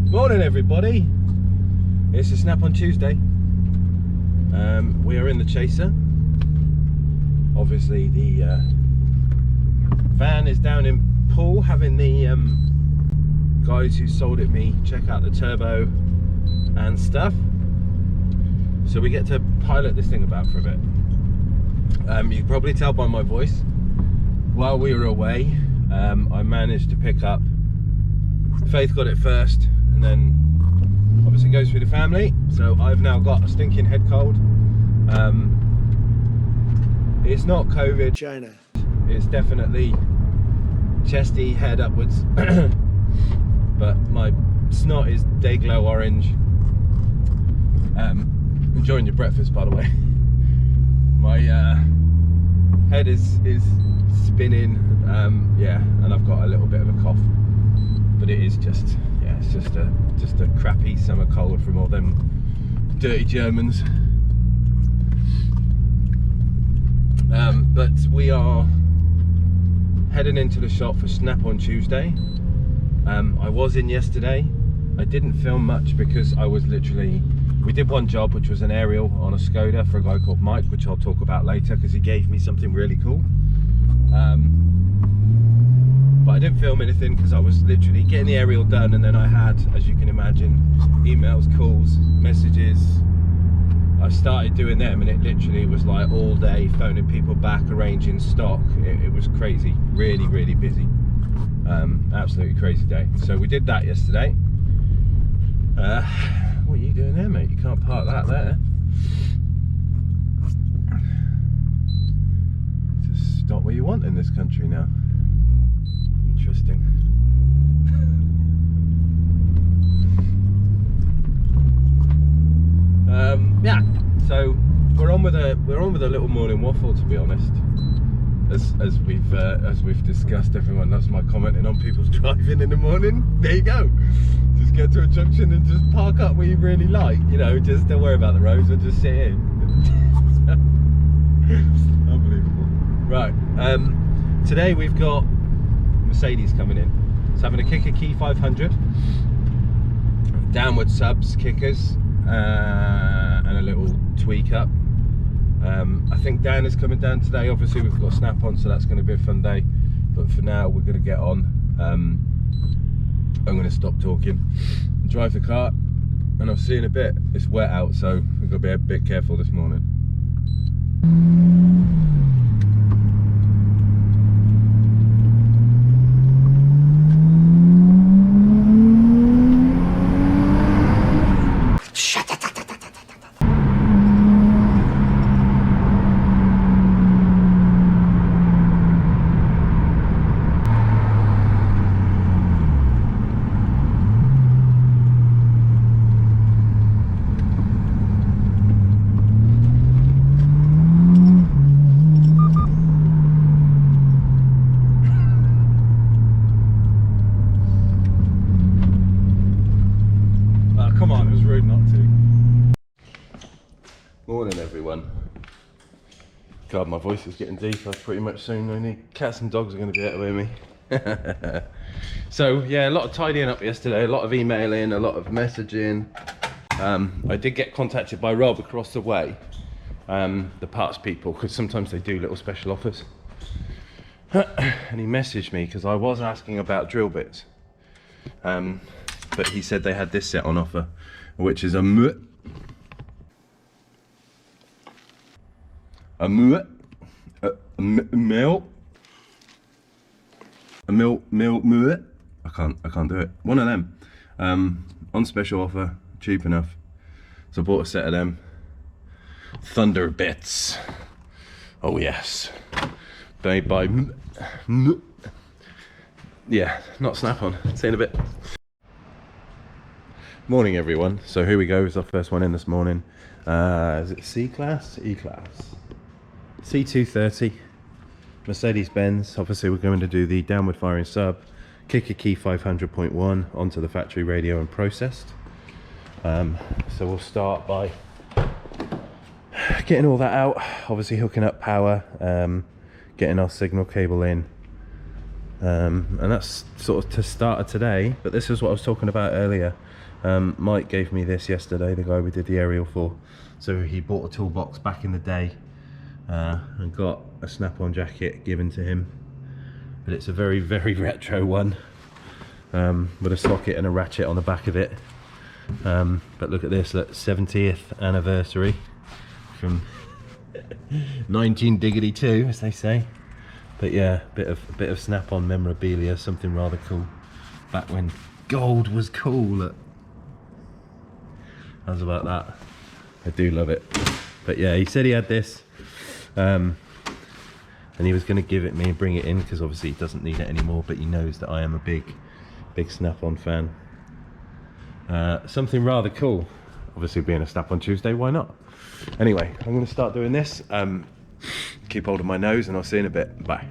Morning everybody, it's a Snap on Tuesday. We are in the Chaser. Obviously the van is down in Poole having the guys who sold it me check out the turbo and stuff. So we get to pilot this thing about for a bit. You can probably tell by my voice, while we were away, I managed to pick up, Faith got it first, and then obviously goes through the family. So I've now got a stinking head cold. It's not COVID, China. It's definitely chesty, head upwards. But my snot is day glow orange. Enjoying your breakfast, by the way. My head is spinning, yeah, and I've got a little bit of a cough, but it is just, yeah, it's just a crappy summer cold from all them dirty Germans. But we are heading into the shop for Snap on Tuesday. I was in yesterday. I didn't film much because I was literally, we did one job which was an aerial on a Skoda for a guy called Mike, which I'll talk about later because he gave me something really cool. But I didn't film anything because I was literally getting the aerial done, and then I had, as you can imagine, emails, calls, messages. I started doing them and it literally was like all day phoning people back, arranging stock. It was crazy, really, really busy. Absolutely crazy day. So we did that yesterday. What are you doing there, mate? You can't park that there. Just stop where you want in this country now. Interesting. Yeah. So we're on with a little morning waffle, to be honest. As we've discussed, everyone loves my commenting on people's driving in the morning. There you go. Just get to a junction and just park up where you really like. You know, just don't worry about the roads, or just sit in. Unbelievable. Right. Today we've got Mercedes coming in. It's having a kicker key 500, downward subs kickers, and a little tweak up. I think Dan is coming down today. Obviously we've got Snap on, so that's going to be a fun day, but for now we're going to get on. I'm going to stop talking and drive the car, and I'll see you in a bit. It's wet out, so we've got to be a bit careful this morning. Morning everyone. God, my voice is getting deeper pretty much soon. Only cats and dogs are going to be out with me. So yeah, a lot of tidying up yesterday, a lot of emailing, a lot of messaging. I did get contacted by Rob across the way, the parts people, because sometimes they do little special offers. And he messaged me because I was asking about drill bits, but he said they had this set on offer, which is a mil. I can't do it. One of them, on special offer, cheap enough. So I bought a set of them. Thunder bits. Oh yes. Made by, yeah, not Snap on. See you in a bit. Morning everyone. So here we go. It's our first one in this morning. Is it C-Class? E-Class. C230, Mercedes-Benz. Obviously we're going to do the downward firing sub, kicker key 500.1 onto the factory radio and processed. So we'll start by getting all that out, obviously hooking up power, getting our signal cable in, and that's sort of to start of today. But this is what I was talking about earlier. Mike gave me this yesterday, the guy we did the aerial for. So he bought a toolbox back in the day and got a snap-on jacket given to him, but it's a very, very retro one, with a socket and a ratchet on the back of it. But look at this, look, 70th anniversary from 19-diggity-2, as they say. But yeah, a bit of snap-on memorabilia, something rather cool. Back when gold was cool. Look. How's about that? I do love it. But yeah, he said he had this, and he was going to give it me and bring it in, because obviously he doesn't need it anymore, but he knows that I am a big snap-on fan. Something rather cool. Obviously being a snap-on Tuesday, why not? Anyway, I'm going to start doing this. Keep hold of my nose, and I'll see you in a bit. Bye.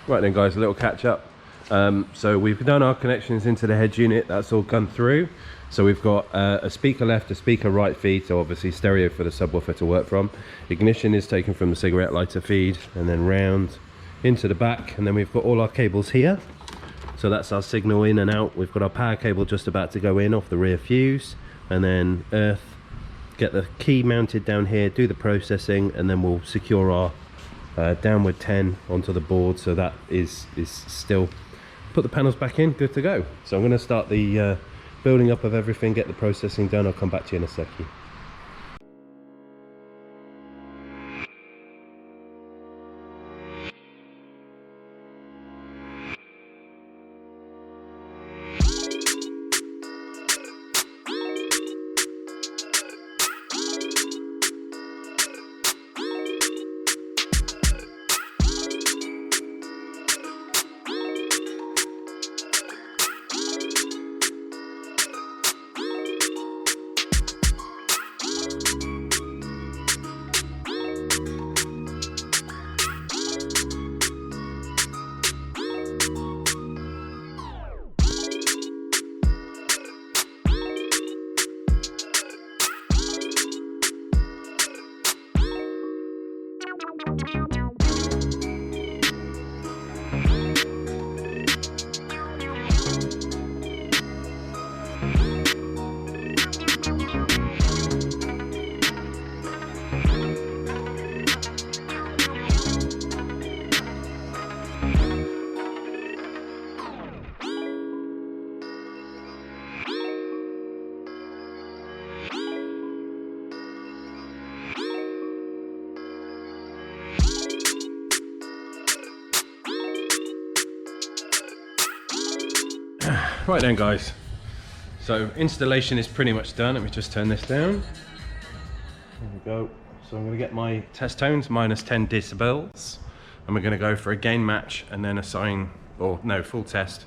Right then guys, a little catch up. So we've done our connections into the head unit, that's all gone through. So we've got a speaker left, a speaker right feed, so obviously stereo for the subwoofer to work from. Ignition is taken from the cigarette lighter feed and then round into the back, and then we've got all our cables here. So that's our signal in and out. We've got our power cable just about to go in off the rear fuse, and then earth, get the key mounted down here, do the processing, and then we'll secure our downward 10 onto the board, so that is still, put the panels back in, good to go. So I'm going to start the building up of everything, get the processing done. I'll come back to you in a second. Right then guys, so installation is pretty much done. Let me just turn this down. There we go. So I'm going to get my test tones minus 10 decibels, and we're going to go for a gain match and then assign, or no, full test.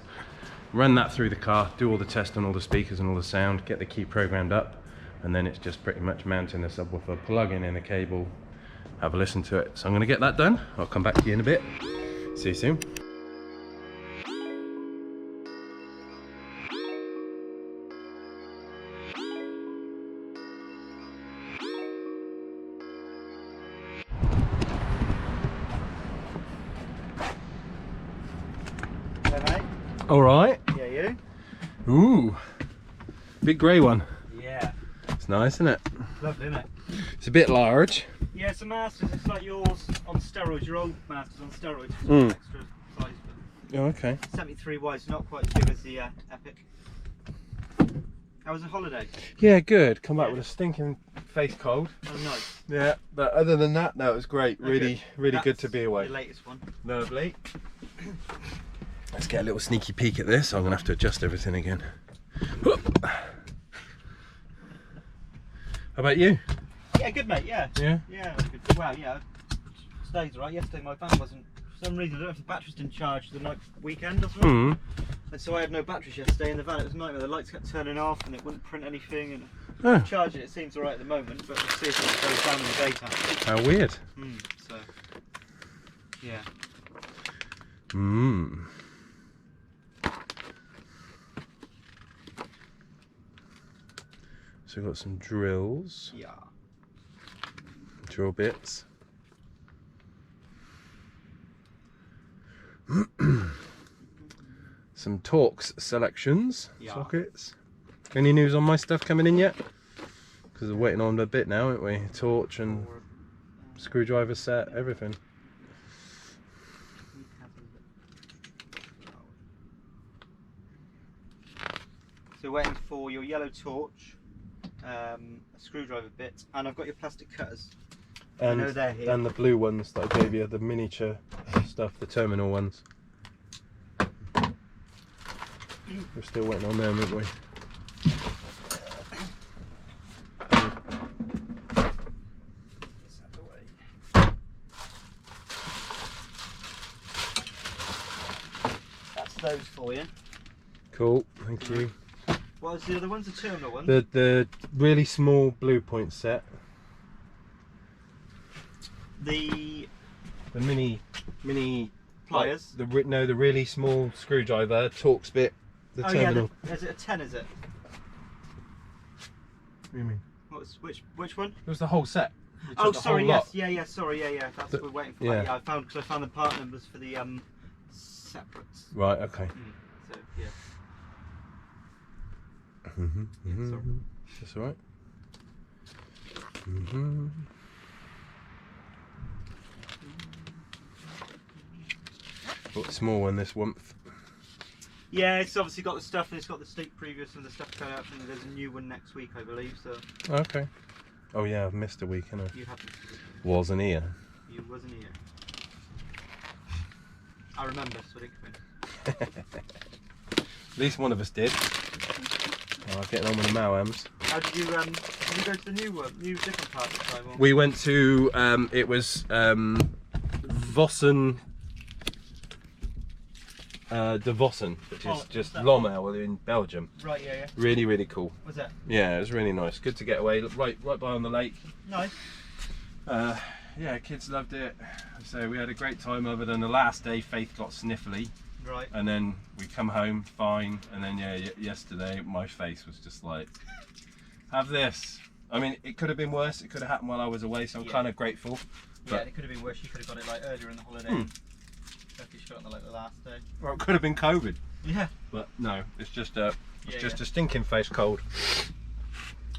Run that through the car, do all the test on all the speakers and all the sound, get the key programmed up, and then it's just pretty much mounting the subwoofer, plugging in a cable, have a listen to it. So I'm going to get that done. I'll come back to you in a bit. See you soon. All right. Yeah, you? Ooh, big grey one. Yeah. It's nice, isn't it? Lovely, isn't it? It's a bit large. Yeah, it's a Masters. It's like yours on steroids. Your old Masters on steroids. Extra size. Oh, okay. 73 wide, so not quite as big as the Epic. How was the holiday? Yeah, good. Come back with a stinking face cold. Oh, nice. Yeah, but other than that, no, it was great. Really, really good to be away. The latest one. Lovely. Let's get a little sneaky peek at this. I'm gonna have to adjust everything again. Whoop. How about you? Yeah, good mate. Yeah. Yeah. Yeah. Good. Well, yeah. Today's right. Yesterday my van wasn't. For some reason, I don't know if the batteries didn't charge the night weekend or something. Mm. And so I had no batteries yesterday in the van. It was a nightmare. The lights kept turning off and it wouldn't print anything. And Oh. charging it seems alright at the moment, but we'll see if it goes down in the daytime. How weird. So. Yeah. Hmm. So we've got some drills. Yeah. Drill bits. Some Torx selections, Yeah. sockets. Any news on my stuff coming in yet? Because we're waiting on a bit now, aren't we? Torch and screwdriver set, everything. So waiting for your yellow torch, a screwdriver bit, and I've got your plastic cutters. And, I know they're here. and the blue ones that I gave you, the miniature stuff, the terminal ones. We're still waiting on them, aren't we? That's those for you. Cool, thank you. What was the other ones? The terminal ones? The really small blue point set. The The mini pliers. Like, the really small screwdriver, Torx bit, the terminal. Yeah, is it a 10, is it? What do you mean? Which one? It was the whole set. You took Oh, the sorry, whole lot. yes, yeah, sorry, yeah. That's what we're waiting for. yeah. Yeah, I found the part numbers for the separates. Right, okay. So yeah. Sorry. That's alright. Got a small one this month. Yeah, it's obviously got the stuff, and it's got the sneak previews and the stuff coming out, and there's a new one next week, I believe. So. Okay. Oh yeah, I've missed a week, haven't I? You haven't. Wasn't here. You wasn't here. I remember, so I didn't come in. At least one of us did. Oh, getting on with the Mawams. How did you go to the new different part this time? Or? We went to it was Vossen. De Vossen, which is just Lommel in Belgium. Right, yeah. Really, really cool. Was that? Yeah, it was really nice. Good to get away, right by on the lake. Nice. Yeah, kids loved it. So we had a great time other than the last day Faith got sniffly. Right. And then we come home fine, and then yesterday my face was just like, have this. I mean, it could have been worse. It could have happened while I was away, so I'm kind of grateful. Yeah, it could have been worse. You could have got it like earlier in the holiday. You should have got it the last day. Well, it could have been COVID. Yeah. But no, it's just a stinking face cold.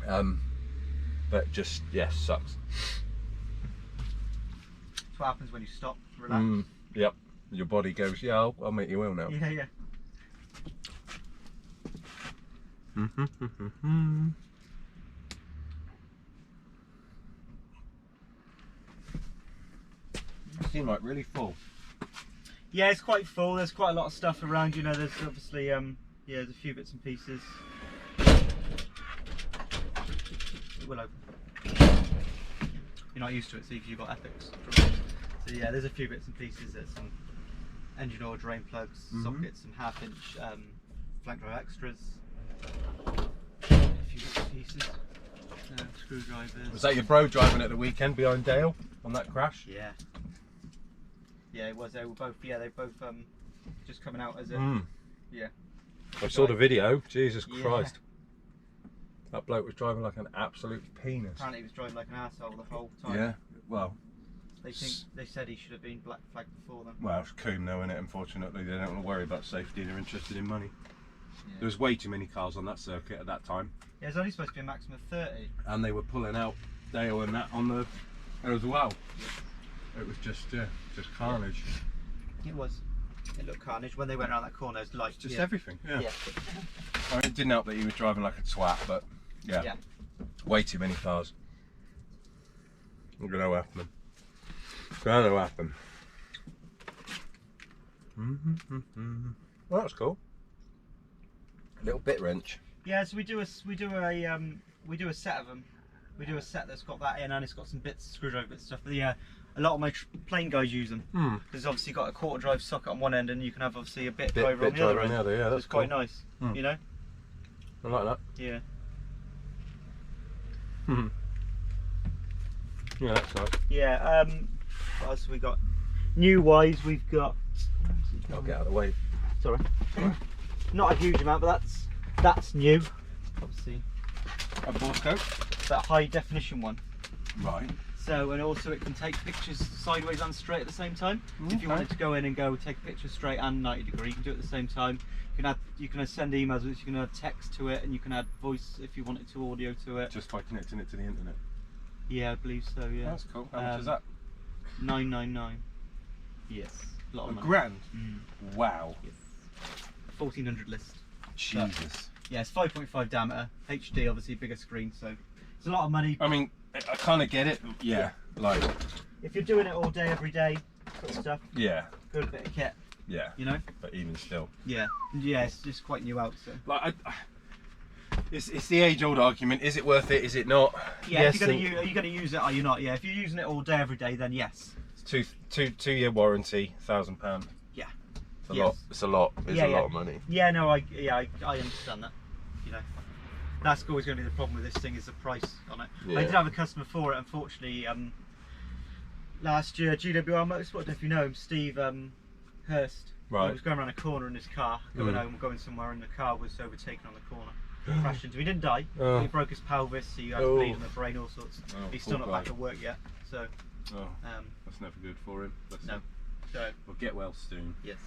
But just sucks. That's what happens when you stop, relax. Yep. Your body goes, yeah, I'll make you ill now. Yeah. You seem like really full. Yeah, it's quite full. There's quite a lot of stuff around. You know, there's obviously there's a few bits and pieces. It will open. You're not used to it, so you've got ethics. So yeah, there's a few bits and pieces. There's some engine oil drain plugs, sockets, some half-inch flank drive extras. A few bits and pieces. Screwdrivers. Was that your bro driving at the weekend behind Dale on that crash? Yeah. Yeah, it was. They were both. Yeah, they both just coming out as a. Yeah. I saw the video. Jesus Christ. That bloke was driving like an absolute penis. Apparently, he was driving like an arsehole the whole time. Yeah. Well. They said he should have been black flagged before them. Well, it's cool though, isn't it? Unfortunately, they don't want to worry about safety. They're interested in money. Yeah. There was way too many cars on that circuit at that time. Yeah, there's only supposed to be a maximum of 30. And they were pulling out Dale and that on the as well. It was just carnage. It was. it looked carnage. When they went around that corner, it's like Just everything. Yeah. Yeah. I mean, it didn't help that he was driving like a twat, but yeah. Yeah. Way too many cars. I don't know what happened. I don't know what happened. Well, that's cool. A little bit wrench. Yeah, so we do a set of them. We do a set that's got that in, and it's got some bits, screwdriver bits and stuff. But yeah, a lot of my plane guys use them because obviously got a quarter drive socket on one end, and you can have obviously a bit driver on the other end. Yeah, so that's it's quite nice. You know. I like that. Yeah. Yeah, that's nice. Yeah. What else have we got? New wise, we've got. I'll get out of the way. Sorry. Not a huge amount, but that's new. Obviously. A ball scope. That high definition one. Right. So, and also it can take pictures sideways and straight at the same time. Okay. If you wanted to go in and go take a picture straight and 90 degree, you can do it at the same time. You can send emails, you can add text to it, and you can add voice if you wanted to, audio to it. Just by connecting it to the internet. Yeah, I believe so. Yeah. That's cool. How much is that? $999. Yes. A lot of money. £1,000. Mm. Wow. Yes. 1400 list. Jesus. Yeah, it's 5.5 diameter, HD, obviously bigger screen, so it's a lot of money. I mean, I kind of get it. Yeah. Like. If you're doing it all day, every day, sort of stuff. Yeah. Good bit of kit. Yeah. You know. But even still. Yeah. Yeah, it's just quite new out. So. Like it's the age-old argument. Is it worth it? Is it not? Yeah. Yes, If you're are you going to use it? Are you not? Yeah. If you're using it all day, every day, then yes. It's two-year warranty, £1,000. Yeah. It's a lot. It's a lot. It's a lot of money. Yeah. No. I understand that. You know. That's always going to be the problem with this thing is the price on it. Yeah. I did have a customer for it, unfortunately. Last year, GWR Motorsport. I don't know if you know him, Steve Hurst. Right. He was going around a corner in his car, going home, going somewhere, and the car was overtaken on the corner. Crashed into. He didn't die. But he broke his pelvis. He had bleed in the brain, all sorts. He's still not back at work yet. So. That's never good for him. No. So. We'll get well soon. Yes.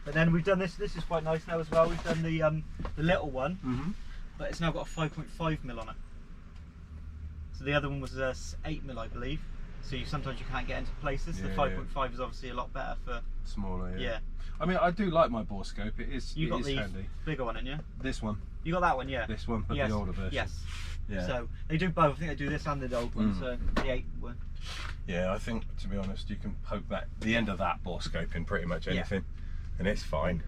But then we've done this. This is quite nice now as well. We've done the little one, but it's now got a 5.5mm on it. So the other one was 8mm, I believe. So sometimes you can't get into places. The 5.5 is obviously a lot better for smaller. Yeah. Yeah. I mean, I do like my bore scope. It is. You got the handy. bigger one, didn't you? This one. You got that one, yeah. This one, but yes. the older version. Yes. Yeah. So they do both. I think they do this and the old one. So the 8 one. Yeah, I think to be honest, you can poke the end of that bore scope in pretty much anything, and it's fine.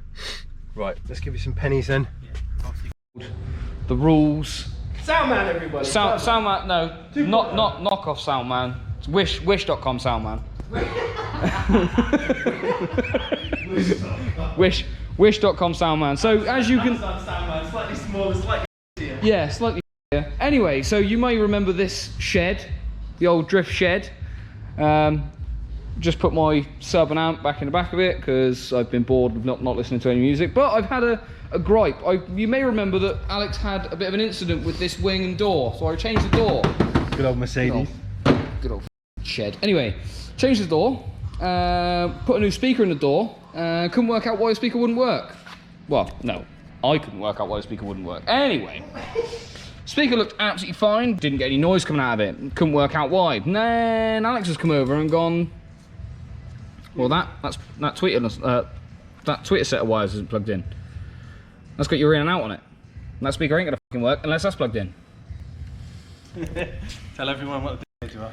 Right, let's give you some pennies then. Yeah. Obviously. The rules. Soundman, everybody. Soundman, no, not knockoff Soundman. It's wish.com Soundman. Wish.com Soundman. So as you can, Slightly smaller, slightly easier. yeah, slightly. Anyway, so you may remember this shed, the old drift shed. Just put my sub and amp back in the back of it because I've been bored of not listening to any music. But I've had a gripe. You may remember that Alex had a bit of an incident with this wing and door, so I changed the door. Good old Mercedes. Good old shed. Anyway, changed the door, put a new speaker in the door. Couldn't work out why the speaker wouldn't work. Well, no, I couldn't work out why the speaker wouldn't work. Anyway. Speaker looked absolutely fine, didn't get any noise coming out of it, couldn't work out why. And then Alex has come over and gone, well that tweeter set of wires isn't plugged in. That's got your in and out on it. And that speaker ain't gonna fucking work unless that's plugged in. Tell everyone what the d***s you are.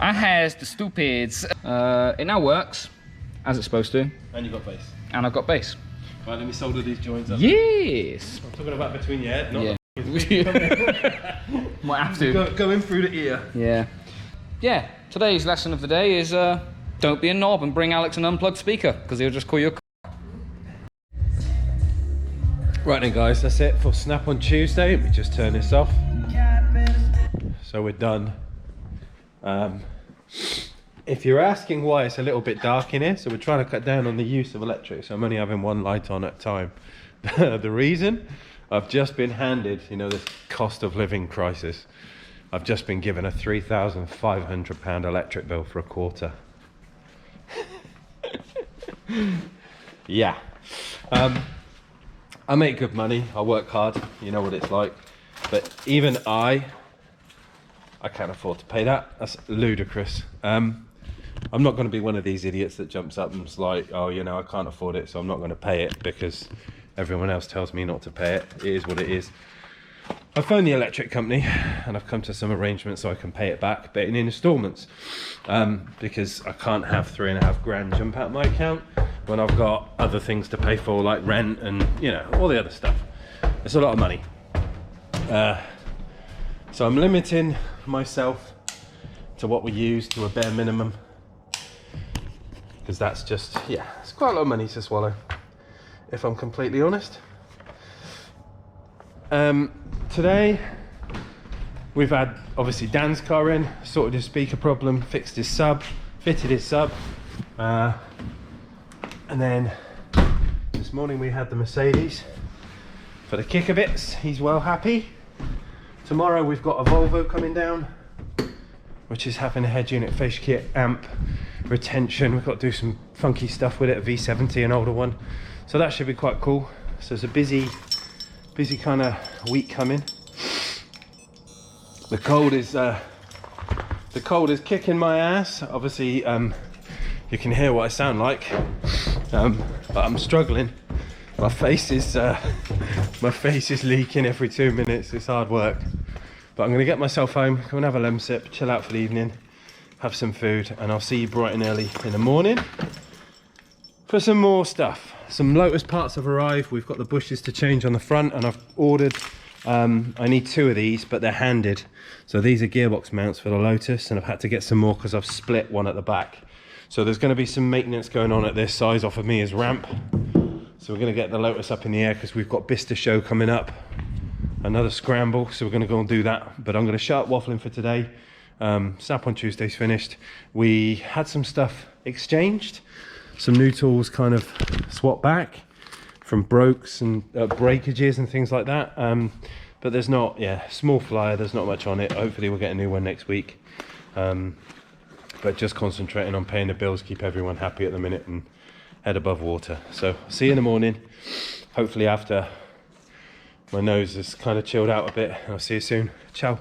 I has the stupids. It now works, as it's supposed to. And you got bass. And I've got bass. Right, let me solder these joints up. Yes! I'm talking about between your head, not Yeah. Might have to. Go in through the ear. Yeah. Yeah, today's lesson of the day is don't be a knob and bring Alex an unplugged speaker, because he'll just call you a Right then guys, that's it for Snap on Tuesday. Let me just turn this off. So we're done. If you're asking why it's a little bit dark in here, so we're trying to cut down on the use of electric, so I'm only having one light on at a time. The reason, I've just been handed, you know, this cost of living crisis. I've just been given a £3,500 electric bill for a quarter. Yeah. I make good money, I work hard, you know what it's like. But even I can't afford to pay that. That's ludicrous. I'm not going to be one of these idiots that jumps up and is like, oh, you know, I can't afford it, so I'm not going to pay it because everyone else tells me not to pay it. It is what it is. I phoned the electric company and I've come to some arrangements so I can pay it back, but in instalments, because I can't have £3.5 jump out of my account when I've got other things to pay for, like rent and, you know, all the other stuff. It's a lot of money. So I'm limiting myself to what we use to a bare minimum, because that's just, yeah, it's quite a lot of money to swallow, if I'm completely honest. Today we've had obviously Dan's car in, sorted his speaker problem, fixed his sub, fitted his sub, and then this morning we had the Mercedes for the kicker bits. He's well happy. Tomorrow we've got a Volvo coming down, which is having a head unit, face kit, amp, retention. We've got to do some funky stuff with it, a V70, an older one, so that should be quite cool. So it's a busy kind of week coming. The cold is kicking my ass. Obviously, you can hear what I sound like, but I'm struggling. My face is leaking every 2 minutes. It's hard work, but I'm going to get myself home, go and have a lem sip, chill out for the evening, have some food, and I'll see you bright and early in the morning for some more stuff. Some Lotus parts have arrived. We've got the bushes to change on the front, and I've ordered, I need 2 of these, but they're handed. So these are gearbox mounts for the Lotus, and I've had to get some more because I've split one at the back. So there's going to be some maintenance going on at this size off of me as ramp. So we're going to get the Lotus up in the air because we've got Bicester show coming up, another scramble, so we're going to go and do that. But I'm going to shut up waffling for today. Snap on Tuesday's finished. We had some stuff exchanged, some new tools kind of swapped back from brokes and breakages and things like that. But there's not, yeah, small flyer, there's not much on it. Hopefully we'll get a new one next week. But just concentrating on paying the bills, keep everyone happy at the minute and head above water. So see you in the morning, hopefully after my nose has kind of chilled out a bit. I'll see you soon. Ciao.